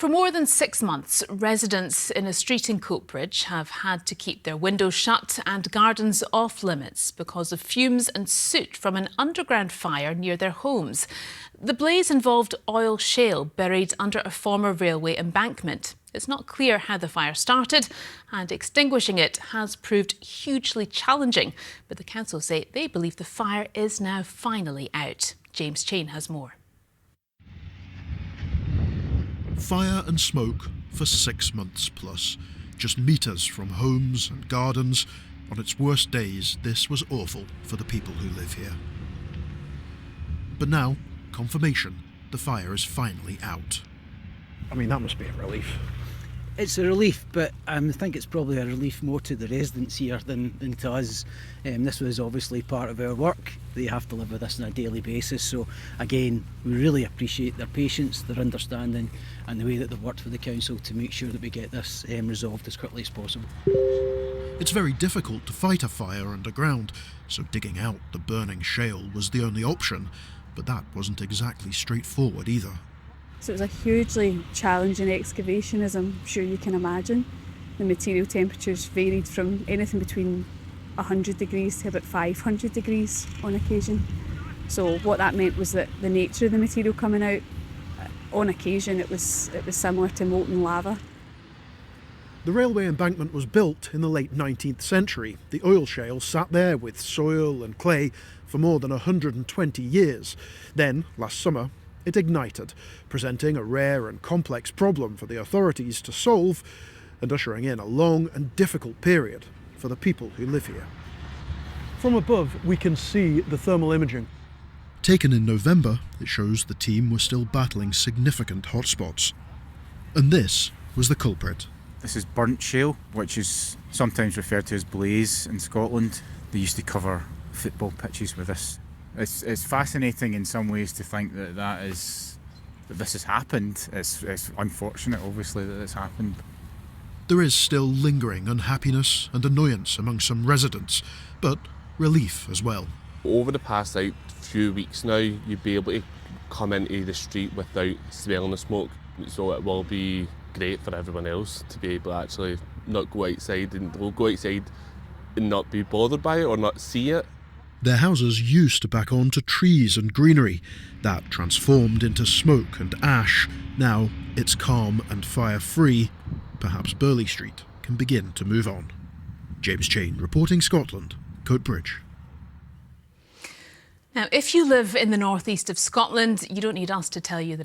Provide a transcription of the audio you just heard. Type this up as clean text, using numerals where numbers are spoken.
For more than 6 months, residents in a street in Coatbridge have had to keep their windows shut and gardens off limits because of fumes and soot from an underground fire near their homes. The blaze involved oil shale buried under a former railway embankment. It's not clear how the fire started, and extinguishing it has proved hugely challenging. But the council say they believe the fire is now finally out. James Chain has more. Fire and smoke for 6 months plus, just metres from homes and gardens. On its worst days, this was awful for the people who live here. But now, confirmation, the fire is finally out. I mean, that must be a relief. It's a relief, but I think it's probably a relief more to the residents here than to us. This was obviously part of our work. They have to live with this on a daily basis. So again, we really appreciate their patience, their understanding, and the way that they've worked with the council to make sure that we get this resolved as quickly as possible. It's very difficult to fight a fire underground, so digging out the burning shale was the only option. But that wasn't exactly straightforward either. So it was a hugely challenging excavation, as I'm sure you can imagine. The material temperatures varied from anything between 100 degrees to about 500 degrees on occasion. So what that meant was that the nature of the material coming out, on occasion it was similar to molten lava. The railway embankment was built in the late 19th century. The oil shale sat there with soil and clay for more than 120 years. Then, last summer, it ignited, presenting a rare and complex problem for the authorities to solve and ushering in a long and difficult period for the people who live here. From above, we can see the thermal imaging. Taken in November, it shows the team were still battling significant hotspots. And this was the culprit. This is burnt shale, which is sometimes referred to as blaze in Scotland. They used to cover football pitches with this. It's fascinating in some ways to think that this has happened. It's unfortunate, obviously, that it's happened. There is still lingering unhappiness and annoyance among some residents, but relief as well. Over the past few weeks now, you'd be able to come into the street without smelling the smoke, so it will be great for everyone else to be able to actually not go outside and not be bothered by it or not see it. Their houses used to back onto trees and greenery. That transformed into smoke and ash. Now it's calm and fire-free. Perhaps Burley Street can begin to move on. James Chain, reporting Scotland, Coatbridge. Now, if you live in the northeast of Scotland, you don't need us to tell you that